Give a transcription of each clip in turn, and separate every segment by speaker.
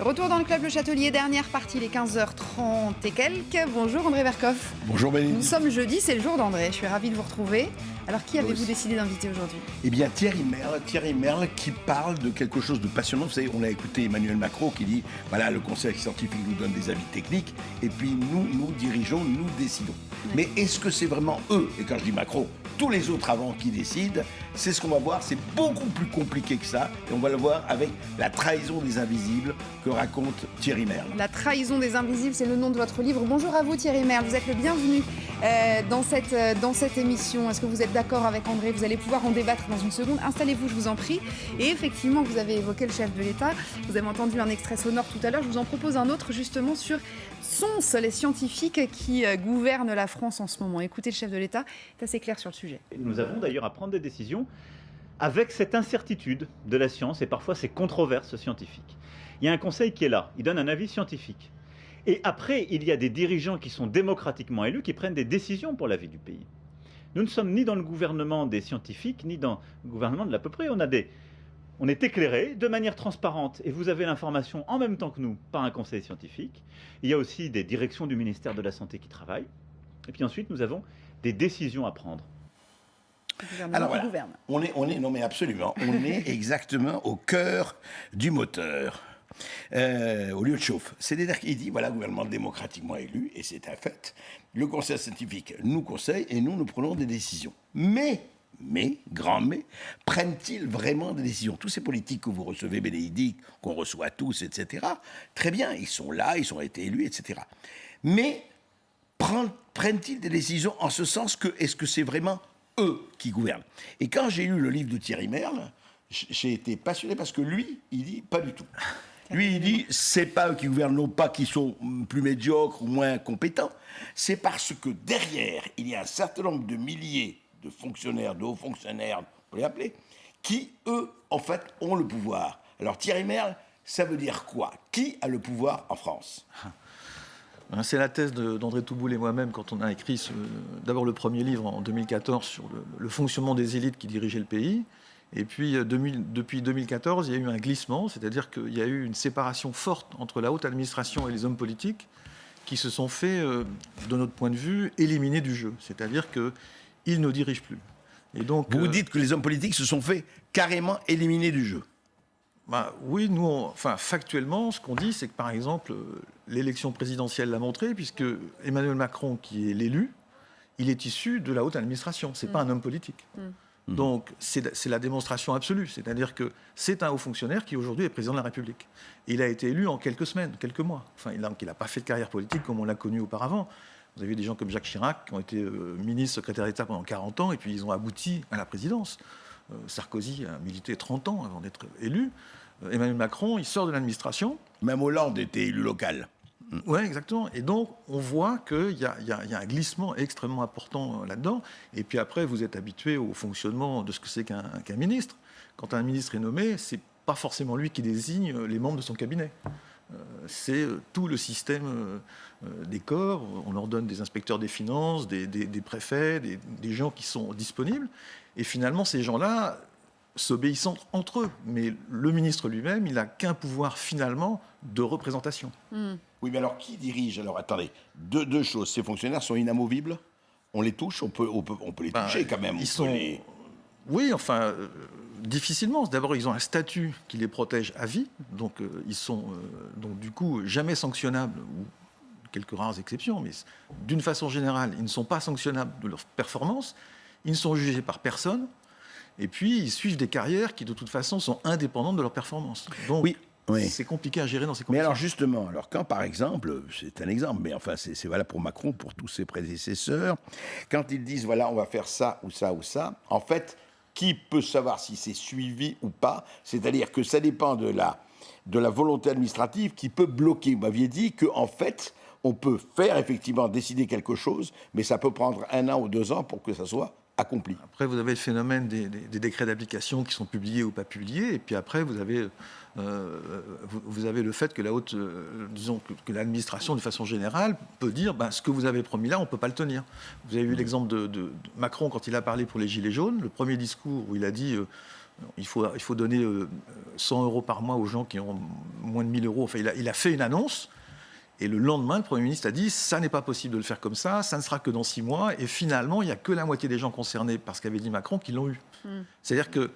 Speaker 1: Retour dans le club Le Châtelier, dernière partie, les 15h30 et quelques. Bonjour André Verkoff.
Speaker 2: Bonjour Béline.
Speaker 1: Nous sommes jeudi, c'est le jour d'André. Je suis ravie de vous retrouver. Alors qui avez-vous décidé d'inviter aujourd'hui ?
Speaker 2: Eh bien Thierry Merle qui parle de quelque chose de passionnant. Vous savez, on a écouté Emmanuel Macron qui dit voilà, le conseil scientifique nous donne des avis techniques et puis nous dirigeons, nous décidons. Oui. Mais est-ce que c'est vraiment eux, et quand je dis Macron, tous les autres avant qui décident? C'est ce qu'on va voir, c'est beaucoup plus compliqué que ça et on va le voir avec la trahison des invisibles que raconte Thierry Merle.
Speaker 1: La trahison des invisibles, c'est le nom de votre livre. Bonjour à vous Thierry Merle, vous êtes le bienvenu dans cette émission. Est-ce que vous êtes d'accord avec André ? Vous allez pouvoir en débattre dans une seconde. Installez-vous, je vous en prie. Et effectivement, vous avez évoqué le chef de l'État. Vous avez entendu un extrait sonore tout à l'heure. Je vous en propose un autre justement sur sont-ce les scientifiques qui gouvernent la France en ce moment. Écoutez, le chef de l'État est assez clair sur le sujet.
Speaker 3: Nous avons d'ailleurs à prendre des décisions avec cette incertitude de la science et parfois ces controverses scientifiques. Il y a un conseil qui est là, il donne un avis scientifique. Et après, il y a des dirigeants qui sont démocratiquement élus qui prennent des décisions pour la vie du pays. Nous ne sommes ni dans le gouvernement des scientifiques, ni dans le gouvernement de l'à peu près. On est éclairé de manière transparente et vous avez l'information en même temps que nous par un conseil scientifique. Il y a aussi des directions du ministère de la Santé qui travaillent. Et puis ensuite, nous avons des décisions à prendre.
Speaker 2: Alors voilà, on est, non mais absolument, on est exactement au cœur du moteur, au lieu de chauffe. C'est-à-dire qu'il dit, voilà, gouvernement démocratiquement élu, et c'est un fait, le conseil scientifique nous conseille et nous prenons des décisions. Mais, prennent-ils vraiment des décisions ? Tous ces politiques que vous recevez, Bénédicte, qu'on reçoit tous, etc., très bien, ils sont là, ils ont été élus, etc. Mais prennent-ils des décisions en ce sens que, est-ce que c'est vraiment eux qui gouvernent? Et quand j'ai lu le livre de Thierry Merle, j'ai été passionné parce que lui, il dit pas du tout. Lui, il dit, c'est pas eux qui gouvernent, non pas qu'ils sont plus médiocres ou moins compétents, c'est parce que derrière, il y a un certain nombre de milliers de fonctionnaires, de hauts fonctionnaires, on peut les appeler, qui, eux, en fait, ont le pouvoir. Alors Thierry Merle, ça veut dire quoi? Qui a le pouvoir en France?
Speaker 4: C'est la thèse d'André Touboul et moi-même quand on a écrit d'abord le premier livre en 2014 sur le fonctionnement des élites qui dirigeaient le pays. Et puis depuis 2014, il y a eu un glissement, c'est-à-dire qu'il y a eu une séparation forte entre la haute administration et les hommes politiques qui se sont fait, de notre point de vue, éliminer du jeu. C'est-à-dire qu'ils ne dirigent plus. Et donc,
Speaker 2: vous dites que les hommes politiques se sont fait carrément éliminer du jeu?
Speaker 4: Oui, nous, factuellement, ce qu'on dit, c'est que, par exemple, l'élection présidentielle l'a montré, puisque Emmanuel Macron, qui est l'élu, il est issu de la haute administration. Ce n'est pas un homme politique. Donc, c'est la démonstration absolue. C'est-à-dire que c'est un haut fonctionnaire qui, aujourd'hui, est président de la République. Et il a été élu en quelques semaines, quelques mois. Il n'a pas fait de carrière politique comme on l'a connu auparavant. Vous avez vu des gens comme Jacques Chirac, qui ont été ministre, secrétaire d'État pendant 40 ans, et puis ils ont abouti à la présidence. Sarkozy a milité 30 ans avant d'être élu. Emmanuel Macron, il sort de l'administration.
Speaker 2: Même Hollande était élu local.
Speaker 4: Oui, exactement. Et donc, on voit qu'il y a un glissement extrêmement important là-dedans. Et puis après, vous êtes habitué au fonctionnement de ce que c'est qu'un ministre. Quand un ministre est nommé, c'est pas forcément lui qui désigne les membres de son cabinet. C'est tout le système des corps. On leur donne des inspecteurs des finances, des préfets, des gens qui sont disponibles. Et finalement, ces gens-là s'obéissent entre eux. Mais le ministre lui-même, il n'a qu'un pouvoir finalement de représentation.
Speaker 2: Oui, mais alors qui dirige? Alors attendez, deux choses. Ces fonctionnaires sont inamovibles? On les touche? On peut les toucher quand même.
Speaker 4: Oui, difficilement. D'abord, ils ont un statut qui les protège à vie. Donc, ils sont du coup jamais sanctionnables, ou quelques rares exceptions. Mais d'une façon générale, ils ne sont pas sanctionnables de leur performance. Ils ne sont jugés par personne. Et puis, ils suivent des carrières qui, de toute façon, sont indépendantes de leur performance. Donc, oui. C'est compliqué à gérer dans ces conditions.
Speaker 2: Mais alors, justement, quand, par exemple, c'est un exemple, mais enfin, c'est valable pour Macron, pour tous ses prédécesseurs, quand ils disent, voilà, on va faire ça ou ça ou ça, en fait, qui peut savoir si c'est suivi ou pas? C'est-à-dire que ça dépend de la volonté administrative qui peut bloquer. Vous m'aviez dit qu'en fait, on peut faire, effectivement, décider quelque chose, mais ça peut prendre 1 an ou 2 ans pour que ça soit accompli.
Speaker 4: Après, vous avez le phénomène des décrets d'application qui sont publiés ou pas publiés, et puis après, vous avez le fait que que l'administration, de façon générale, peut dire ce que vous avez promis là, on ne peut pas le tenir. Vous avez vu l'exemple de Macron quand il a parlé pour les Gilets jaunes, le premier discours où il a dit il faut donner 100 € par mois aux gens qui ont moins de 1 000 €. Enfin, il a fait une annonce. Et le lendemain, le Premier ministre a dit « ça n'est pas possible de le faire comme ça ne sera que dans 6 mois ». Et finalement, il n'y a que la moitié des gens concernés par ce qu'avait dit Macron qui l'ont eu. C'est-à-dire que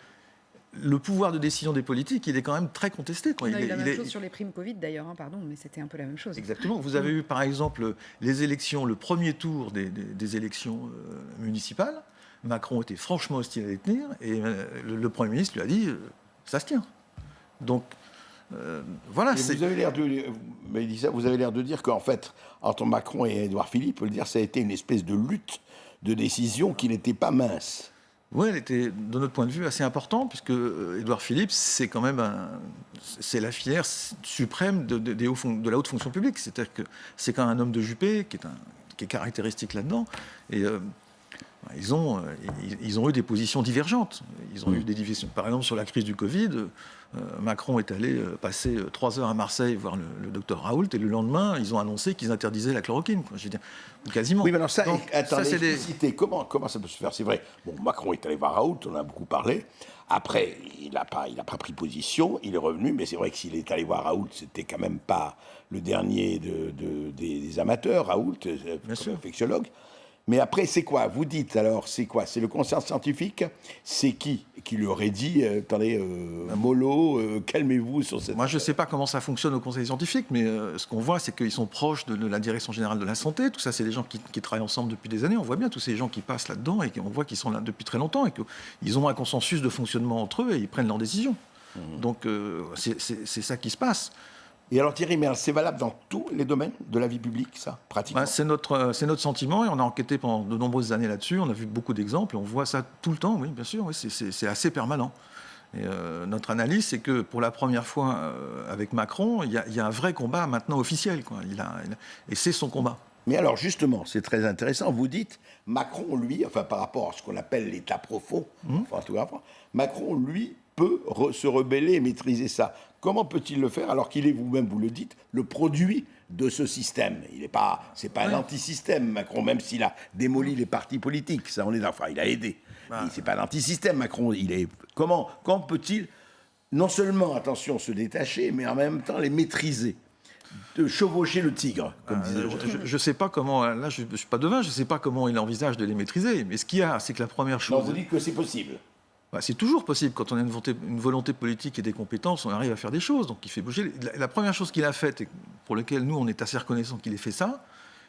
Speaker 4: le pouvoir de décision des politiques, il est quand même très contesté.
Speaker 1: On a eu la même chose sur les primes Covid d'ailleurs, pardon, mais c'était un peu la même chose.
Speaker 4: Exactement. Vous avez eu par exemple les élections, le premier tour des élections municipales. Macron était franchement hostile à les tenir et le Premier ministre lui a dit ça se tient. Donc voilà.
Speaker 2: Vous avez l'air de dire qu'en fait, entre Macron et Édouard Philippe, ça a été une espèce de lutte de décision qui n'était pas mince.
Speaker 4: Oui, elle était, de notre point de vue, assez importante, puisque Édouard Philippe, c'est quand même c'est la filière suprême de la haute fonction publique. C'est-à-dire que c'est quand même un homme de Juppé qui est caractéristique là-dedans. Et ils ont eu des positions divergentes. Ils ont eu des divisions. Par exemple, sur la crise du Covid, Macron est allé passer 3 heures à Marseille voir le docteur Raoult, et le lendemain, ils ont annoncé qu'ils interdisaient la chloroquine. Je veux dire, quasiment.
Speaker 2: Oui, mais alors ça,
Speaker 4: donc,
Speaker 2: attendez, comment ça peut se faire? C'est vrai, bon, Macron est allé voir Raoult, on en a beaucoup parlé. Après, il n'a pas pris position, il est revenu, mais c'est vrai que s'il est allé voir Raoult, c'était quand même pas le dernier des amateurs, Raoult, comme infectiologue. Mais après, c'est quoi? Vous dites alors, c'est quoi? C'est le conseil scientifique? C'est qui lui aurait dit, attendez, mollo, calmez-vous sur cette...
Speaker 4: Moi, je ne sais pas comment ça fonctionne au conseil scientifique, mais ce qu'on voit, c'est qu'ils sont proches de la direction générale de la santé. Tout ça, c'est des gens qui travaillent ensemble depuis des années. On voit bien tous ces gens qui passent là-dedans et on voit qu'ils sont là depuis très longtemps et qu'ils ont un consensus de fonctionnement entre eux et ils prennent leurs décisions. Donc, c'est ça qui se passe.
Speaker 2: Et alors Thierry Merle, c'est valable dans tous les domaines de la vie publique, ça, pratiquement?
Speaker 4: C'est notre sentiment et on a enquêté pendant de nombreuses années là-dessus. On a vu beaucoup d'exemples et on voit ça tout le temps, oui, bien sûr. Oui, c'est assez permanent. Et notre analyse, c'est que pour la première fois avec Macron, il y a un vrai combat maintenant officiel, quoi. Et c'est son combat.
Speaker 2: Mais alors justement, c'est très intéressant. Vous dites, Macron, lui, enfin par rapport à ce qu'on appelle l'état profond, Macron, lui, peut se rebeller et maîtriser ça. Comment peut-il le faire alors qu'il est, vous-même, vous le dites, le produit de ce système? C'est pas un anti-système, Macron, même s'il a démoli les partis politiques. Ça, on est enfin, il a aidé. C'est pas un anti-système, Macron. Quand peut-il, non seulement, attention, se détacher, mais en même temps les maîtriser? De chevaucher le tigre, comme disait l'autre.
Speaker 4: Je ne sais pas comment, là je ne suis pas devin, je ne sais pas comment il envisage de les maîtriser, mais ce qu'il y a, c'est que la première chose...
Speaker 2: Non, vous dites que c'est possible.
Speaker 4: C'est toujours possible, quand on a une volonté politique et des compétences, on arrive à faire des choses, donc il fait bouger. La première chose qu'il a faite, et pour laquelle nous on est assez reconnaissants qu'il ait fait ça,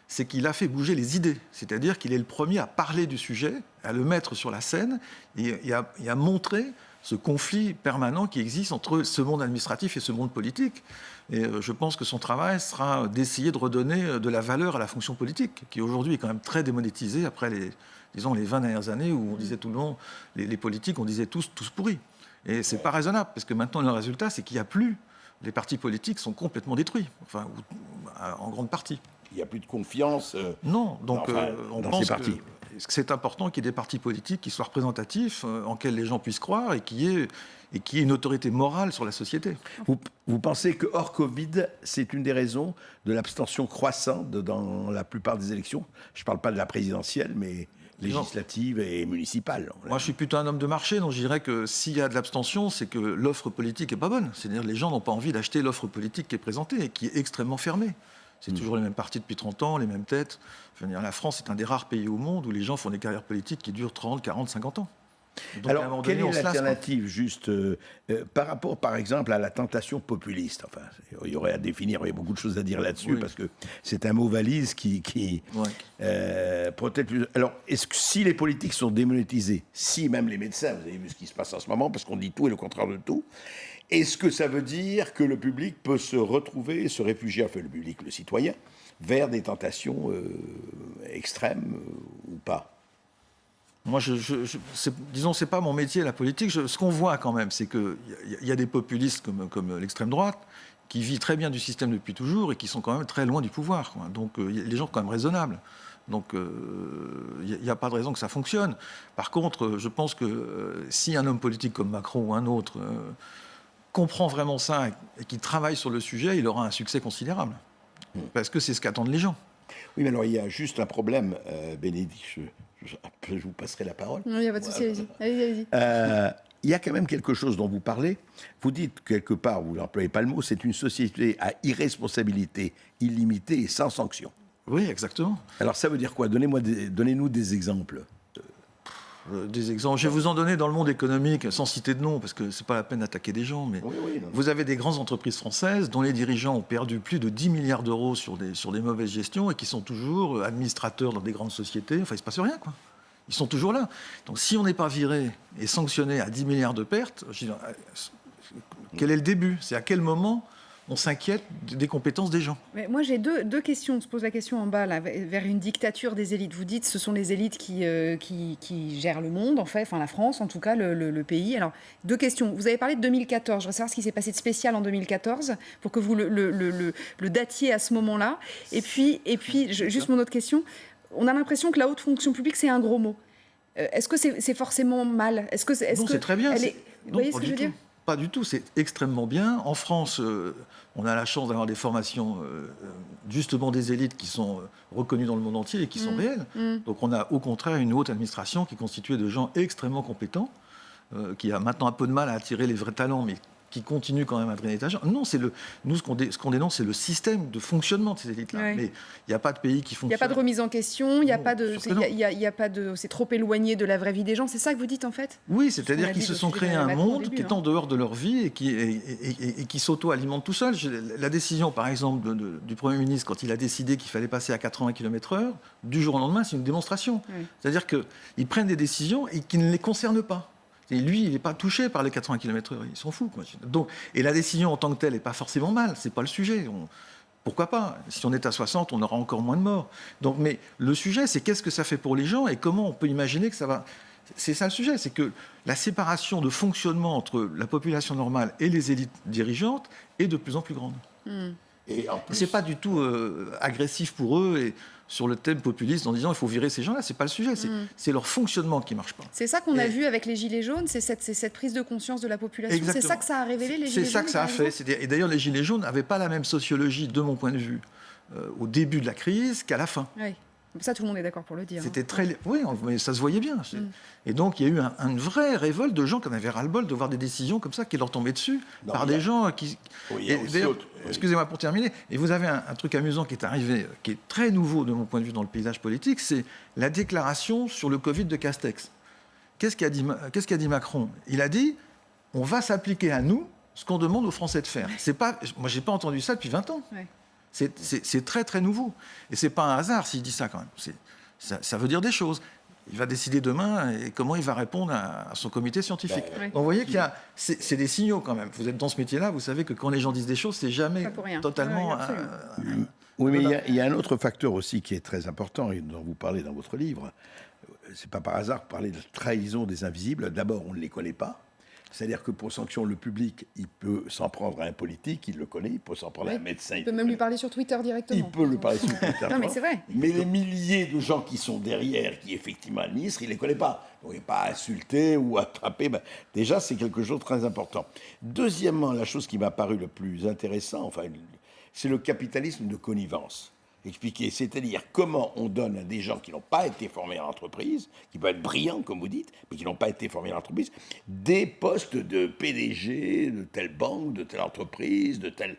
Speaker 4: c'est qu'il a fait bouger les idées, c'est-à-dire qu'il est le premier à parler du sujet, à le mettre sur la scène, et à montrer ce conflit permanent qui existe entre ce monde administratif et ce monde politique. Et je pense que son travail sera d'essayer de redonner de la valeur à la fonction politique, qui aujourd'hui est quand même très démonétisée après les 20 dernières années où on disait tout le long, les politiques, on disait tous pourris. Et c'est pas raisonnable, parce que maintenant le résultat, c'est qu'il n'y a plus, les partis politiques sont complètement détruits, enfin, en grande partie.
Speaker 2: Il n'y a plus de confiance.
Speaker 4: Non, donc on pense que c'est important qu'il y ait des partis politiques qui soient représentatifs, en lesquels les gens puissent croire et qui aient une autorité morale sur la société.
Speaker 2: Vous pensez que hors Covid, c'est une des raisons de l'abstention croissante dans la plupart des élections? Je ne parle pas de la présidentielle, mais législative et municipale.
Speaker 4: Moi, je suis plutôt un homme de marché, donc je dirais que s'il y a de l'abstention, c'est que l'offre politique n'est pas bonne. C'est-à-dire que les gens n'ont pas envie d'acheter l'offre politique qui est présentée et qui est extrêmement fermée. C'est toujours les mêmes partis depuis 30 ans, les mêmes têtes. Je veux dire, la France est un des rares pays au monde où les gens font des carrières politiques qui durent 30, 40, 50 ans.
Speaker 2: Donc, alors, quelle est l'alternative, juste par rapport, par exemple, à la tentation populiste? Enfin, il y aurait à définir, il y a beaucoup de choses à dire là-dessus, parce que c'est un mot valise qui protège plus. Alors, est-ce que si les politiques sont démonétisés, si même les médecins, vous avez vu ce qui se passe en ce moment, parce qu'on dit tout et le contraire de tout, est-ce que ça veut dire que le public peut se retrouver, se réfugier, enfin le public, le citoyen, vers des tentations extrêmes ou pas?
Speaker 4: Moi, disons, c'est pas mon métier, la politique. Ce qu'on voit quand même, c'est qu'il y a des populistes comme l'extrême droite qui vivent très bien du système depuis toujours et qui sont quand même très loin du pouvoir, quoi. Donc, les gens sont quand même raisonnables. Donc, il n'y a pas de raison que ça fonctionne. Par contre, je pense que si un homme politique comme Macron ou un autre comprend vraiment ça et qui travaille sur le sujet, il aura un succès considérable. Parce que c'est ce qu'attendent les gens.
Speaker 2: Oui, mais alors il y a juste un problème, Bénédicte, je vous passerai la parole.
Speaker 1: Non, il n'y a pas de souci, allez-y.
Speaker 2: il y a quand même quelque chose dont vous parlez. Vous dites quelque part, vous n'employez pas le mot, c'est une société à irresponsabilité illimitée et sans sanction.
Speaker 4: Oui, exactement.
Speaker 2: Alors ça veut dire quoi? Donnez-nous des exemples.
Speaker 4: Des exemples. Je vais vous en donner dans le monde économique, sans citer de nom, parce que c'est pas la peine d'attaquer des gens. Mais
Speaker 2: Non.
Speaker 4: vous avez des grandes entreprises françaises dont les dirigeants ont perdu plus de 10 milliards d'euros sur des mauvaises gestions et qui sont toujours administrateurs dans des grandes sociétés. Enfin, il se passe rien, quoi. Ils sont toujours là. Donc, si on n'est pas viré et sanctionné à 10 milliards de pertes, quel est le début? C'est à quel moment on s'inquiète des compétences des gens?
Speaker 1: Mais moi, j'ai deux questions. On se pose la question en bas, là, vers une dictature des élites. Vous dites ce sont les élites qui gèrent le monde, en fait, enfin la France, en tout cas, le pays. Alors, deux questions. Vous avez parlé de 2014. Je voudrais savoir ce qui s'est passé de spécial en 2014 pour que vous le datiez à ce moment-là. Et puis juste mon autre question. On a l'impression que la haute fonction publique, c'est un gros mot. Est-ce que c'est forcément mal?
Speaker 4: Non, c'est très bien.
Speaker 1: Vous voyez ce que je veux dire?
Speaker 4: Pas du tout, c'est extrêmement bien. En France, on a la chance d'avoir des formations, justement des élites qui sont reconnues dans le monde entier et qui sont réelles. Donc on a au contraire une haute administration qui est constituée de gens extrêmement compétents, qui a maintenant un peu de mal à attirer les vrais talents, mais qui continue quand même à drainer les gens. Non, nous, ce qu'on dénonce, c'est le système de fonctionnement de ces élites-là.
Speaker 1: Ouais.
Speaker 4: Mais il n'y a pas de pays qui fonctionne.
Speaker 1: Il n'y a pas de remise en question, il n'y a
Speaker 4: Non,
Speaker 1: pas de...
Speaker 4: certainement.
Speaker 1: Il y a pas de... C'est trop éloigné de la vraie vie des gens, c'est ça que vous dites en fait?
Speaker 4: Oui, c'est-à-dire
Speaker 1: On a
Speaker 4: qu'ils
Speaker 1: dit
Speaker 4: se
Speaker 1: au
Speaker 4: sont
Speaker 1: sujet
Speaker 4: créés
Speaker 1: de
Speaker 4: un
Speaker 1: Macron au
Speaker 4: monde
Speaker 1: début,
Speaker 4: qui est en dehors de leur vie et qui s'auto-alimente tout seul. La décision, par exemple, du Premier ministre, quand il a décidé qu'il fallait passer à 80 km/h, du jour au lendemain, c'est une démonstration.
Speaker 1: Oui.
Speaker 4: C'est-à-dire qu'ils prennent des décisions et qui ne les concernent pas. Et lui, il n'est pas touché par les 80 km/h, il s'en fout, quoi. Donc, et la décision en tant que telle n'est pas forcément mal, c'est pas le sujet. Pourquoi pas? Si on est à 60, on aura encore moins de morts. Donc, mais le sujet, c'est qu'est-ce que ça fait pour les gens et comment on peut imaginer que ça va... C'est ça le sujet, c'est que la séparation de fonctionnement entre la population normale et les élites dirigeantes est de plus en plus grande.
Speaker 2: Et en plus,
Speaker 4: C'est pas du tout agressif pour eux et sur le thème populiste en disant il faut virer ces gens-là, c'est pas le sujet, c'est leur fonctionnement qui marche pas.
Speaker 1: C'est ça qu'on a
Speaker 4: Et-
Speaker 1: vu avec les Gilets jaunes, c'est cette prise de conscience de la population. C'est
Speaker 4: Exactement.
Speaker 1: ça que ça a révélé, les Gilets
Speaker 4: C'est
Speaker 1: jaunes
Speaker 4: ça que ça a
Speaker 1: par
Speaker 4: fait.
Speaker 1: exemple
Speaker 4: Et d'ailleurs, les Gilets jaunes n'avaient pas la même sociologie, de mon point de vue, au début de la crise qu'à la fin.
Speaker 1: Oui. Ça, tout le monde est d'accord pour le dire.
Speaker 4: C'était très... Oui, mais ça se voyait bien. Et donc, il y a eu une vraie révolte de gens qui en avaient ras-le-bol de voir des décisions comme ça qui leur tombaient dessus
Speaker 2: Non,
Speaker 4: par
Speaker 2: mais
Speaker 4: des gens qui...
Speaker 2: Oui, il y a
Speaker 4: Et
Speaker 2: aussi
Speaker 4: d'ailleurs,
Speaker 2: autre-
Speaker 4: excusez-moi pour terminer, et vous avez un truc amusant qui est arrivé, qui est très nouveau de mon point de vue dans le paysage politique, c'est la déclaration sur le Covid de Castex. Qu'est-ce qu'a dit Macron? Il a dit, on va s'appliquer à nous ce qu'on demande aux Français de faire. C'est pas, moi, j'ai pas entendu ça depuis 20 ans.
Speaker 1: Ouais.
Speaker 4: C'est très, très nouveau. Et c'est pas un hasard s'il dit ça, quand même. Ça veut dire des choses. Il va décider demain et comment il va répondre à son comité scientifique.
Speaker 1: Ouais.
Speaker 4: Donc, vous voyez c'est des signaux, quand même. Vous êtes dans ce métier-là, vous savez que quand les gens disent des choses, c'est jamais
Speaker 1: Pas pour rien.
Speaker 4: totalement...
Speaker 1: Ouais, absolument.
Speaker 2: Oui, mais il y a un autre facteur aussi qui est très important et dont vous parlez dans votre livre. C'est pas par hasard que parler de trahison des invisibles. D'abord, on ne les connaît pas. C'est-à-dire que pour sanction, le public, il peut s'en prendre à un politique, il le connaît, il peut s'en prendre à un médecin.
Speaker 1: Il peut même lui parler sur Twitter directement.
Speaker 2: Il peut lui parler sur Twitter.
Speaker 1: Non, mais c'est vrai.
Speaker 2: Mais les milliers de gens qui sont derrière, qui effectivement administrent, il ne les connaît pas. Donc il n'est pas insulté ou attrapé. Ben, déjà, c'est quelque chose de très important. Deuxièmement, la chose qui m'a paru le plus intéressant, enfin, c'est le capitalisme de connivence. Expliquer, c'est-à-dire comment on donne à des gens qui n'ont pas été formés en entreprise, qui peuvent être brillants, comme vous dites, mais qui n'ont pas été formés en entreprise, des postes de PDG de telle banque, de telle entreprise, de telle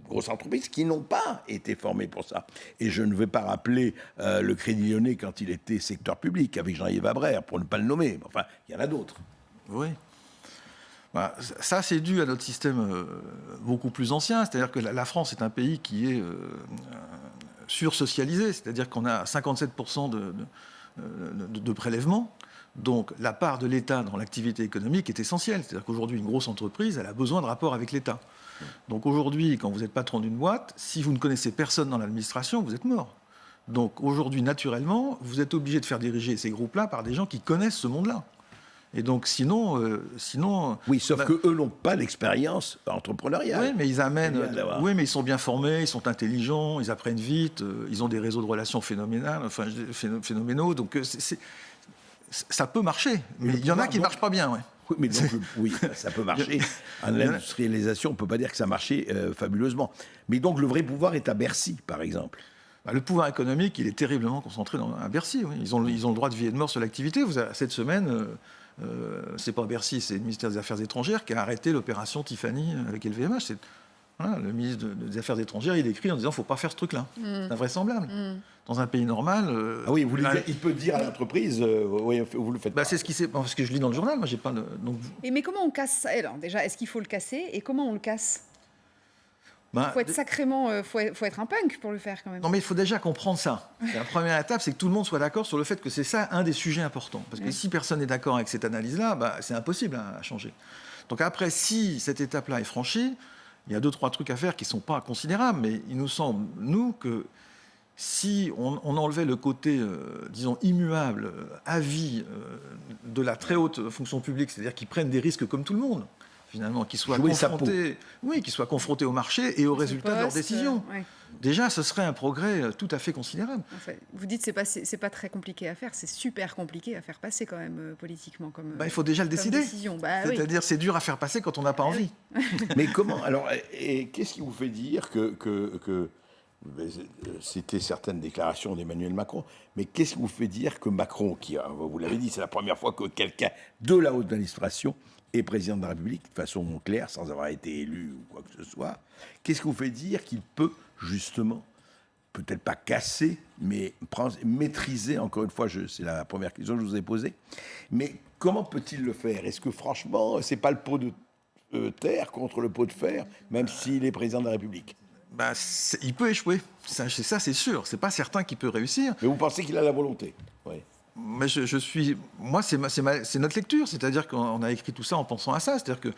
Speaker 2: grosse entreprise, qui n'ont pas été formés pour ça. Et je ne vais pas rappeler le Crédit Lyonnais quand il était secteur public, avec Jean-Yves Abrère, pour ne pas le nommer. Enfin, il y en a d'autres.
Speaker 4: Oui. Bah, ça, c'est dû à notre système beaucoup plus ancien. C'est-à-dire que la France est un pays qui est sursocialisé. C'est-à-dire qu'on a 57% de prélèvements. Donc, la part de l'État dans l'activité économique est essentielle. C'est-à-dire qu'aujourd'hui, une grosse entreprise, elle a besoin de rapport avec l'État. Donc, aujourd'hui, quand vous êtes patron d'une boîte, si vous ne connaissez personne dans l'administration, vous êtes mort. Donc, aujourd'hui, naturellement, vous êtes obligé de faire diriger ces groupes-là par des gens qui connaissent ce monde-là. Et donc, sinon...
Speaker 2: Oui, sauf qu'eux n'ont pas l'expérience entrepreneuriale.
Speaker 4: Oui, mais ils amènent...
Speaker 2: d'avoir.
Speaker 4: Oui, mais ils sont bien formés, ils sont intelligents, ils apprennent vite, ils ont des réseaux de relations phénoménaux. Donc, ça peut marcher. Mais il y en a qui ne marchent pas bien, ouais.
Speaker 2: Oui, mais donc, oui, ça peut marcher. En industrialisation, on ne peut pas dire que ça marchait fabuleusement. Mais donc, le vrai pouvoir est à Bercy, par exemple.
Speaker 4: Le pouvoir économique, il est terriblement concentré à Bercy. Oui. Ils ont le droit de vie et de mort sur l'activité. Cette semaine, c'est pas Bercy, c'est le ministère des Affaires étrangères qui a arrêté l'opération Tiffany avec LVMH. Voilà, le ministre des Affaires étrangères, il écrit en disant qu'il ne faut pas faire ce truc-là. C'est invraisemblable. Dans un pays normal...
Speaker 2: Ah oui, il peut dire à l'entreprise, oui, vous le faites pas.
Speaker 4: C'est ce qui s'est... Parce que je lis dans le journal, moi, j'ai pas...
Speaker 1: Mais comment on casse ça? Alors, déjà, est-ce qu'il faut le casser? Et comment on le casse? Il faut être sacrément... faut être un punk pour le faire, quand même.
Speaker 4: Non, mais il faut déjà comprendre ça. La première étape, c'est que tout le monde soit d'accord sur le fait que c'est ça un des sujets importants. Parce que si personne n'est d'accord avec cette analyse-là, c'est impossible à changer. Donc après, si cette étape-là est franchie, il y a 2-3 trucs à faire qui ne sont pas considérables, mais il nous semble, nous, que si on enlevait le côté, disons, immuable, à vie, de la très haute fonction publique, c'est-à-dire qu'ils prennent des risques comme tout le monde, finalement, qu'ils soient confrontés au marché et aux résultats de leurs décisions. Déjà, ce serait un progrès tout à fait considérable.
Speaker 1: Enfin, vous dites que c'est pas très compliqué à faire, c'est super compliqué à faire passer quand même politiquement.
Speaker 4: Il faut déjà le décider. C'est-à-dire, c'est dur à faire passer quand on n'a pas envie.
Speaker 2: Mais comment? Alors, et qu'est-ce qui vous fait dire que c'était certaines déclarations d'Emmanuel Macron, mais qu'est-ce qui vous fait dire que Macron, qui, vous l'avez dit, c'est la première fois que quelqu'un de la haute administration est président de la République, de façon claire, sans avoir été élu ou quoi que ce soit, qu'est-ce qui vous fait dire qu'il peut justement, peut-être pas casser, mais maîtriser, encore une fois, c'est la première question que je vous ai posée, mais comment peut-il le faire? Est-ce que franchement, c'est pas le pot de terre contre le pot de fer, même s'il est président de la République?
Speaker 4: Il peut échouer, ça c'est sûr, c'est pas certain qu'il peut réussir.
Speaker 2: Mais vous pensez qu'il a la volonté? Oui.
Speaker 4: Mais moi, c'est notre lecture, c'est-à-dire qu'on a écrit tout ça en pensant à ça, c'est-à-dire que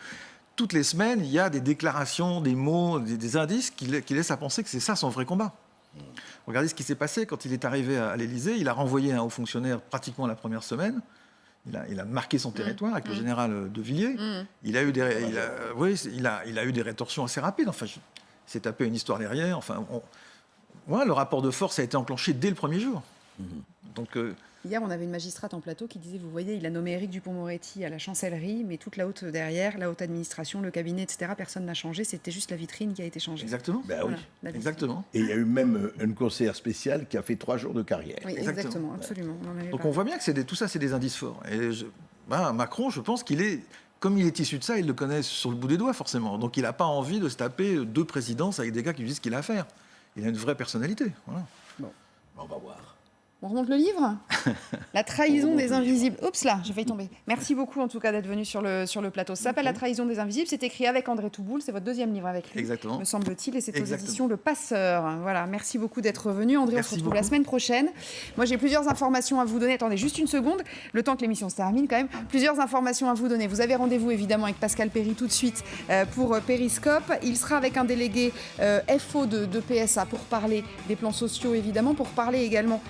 Speaker 4: toutes les semaines, il y a des déclarations, des mots, des indices qui laissent à penser que c'est ça son vrai combat. Regardez ce qui s'est passé quand il est arrivé à l'Élysée. Il a renvoyé un haut fonctionnaire pratiquement la première semaine. Il a marqué son territoire avec le général de Villiers. Il a eu des rétorsions assez rapides. Enfin, il s'est tapé une histoire derrière. Enfin, le rapport de force a été enclenché dès le premier jour. Donc...
Speaker 1: Hier, on avait une magistrate en plateau qui disait, vous voyez, il a nommé Éric Dupond-Moretti à la chancellerie, mais toute la haute derrière, la haute administration, le cabinet, etc., personne n'a changé. C'était juste la vitrine qui a été changée.
Speaker 4: Exactement.
Speaker 2: Oui.
Speaker 4: Exactement.
Speaker 2: Et il y a eu même une conseillère spéciale qui a fait 3 jours de carrière.
Speaker 1: Oui, exactement, absolument.
Speaker 4: Donc on voit bien que tout ça, c'est des indices forts. Et Macron, je pense qu'il est... Comme il est issu de ça, il le connaît sur le bout des doigts, forcément. Donc il n'a pas envie de se taper 2 présidences avec des gars qui lui disent ce qu'il a à faire. Il a une vraie personnalité. Voilà.
Speaker 1: Bon.
Speaker 2: On va voir.
Speaker 1: On remonte le livre? La trahison des invisibles. Oups là, j'ai failli tomber. Merci beaucoup en tout cas d'être venu sur le plateau. Ça s'appelle La trahison des invisibles. C'est écrit avec André Touboul. C'est votre 2e livre avec lui,
Speaker 4: exactement,
Speaker 1: me semble-t-il. Et c'est aux éditions Le Passeur. Voilà, merci beaucoup d'être venu. André, on se retrouve la semaine prochaine. Moi, j'ai plusieurs informations à vous donner. Attendez, juste une seconde. Le temps que l'émission se termine quand même. Plusieurs informations à vous donner. Vous avez rendez-vous évidemment avec Pascal Perry tout de suite pour Périscope. Il sera avec un délégué FO de PSA pour parler des plans sociaux évidemment, pour parler également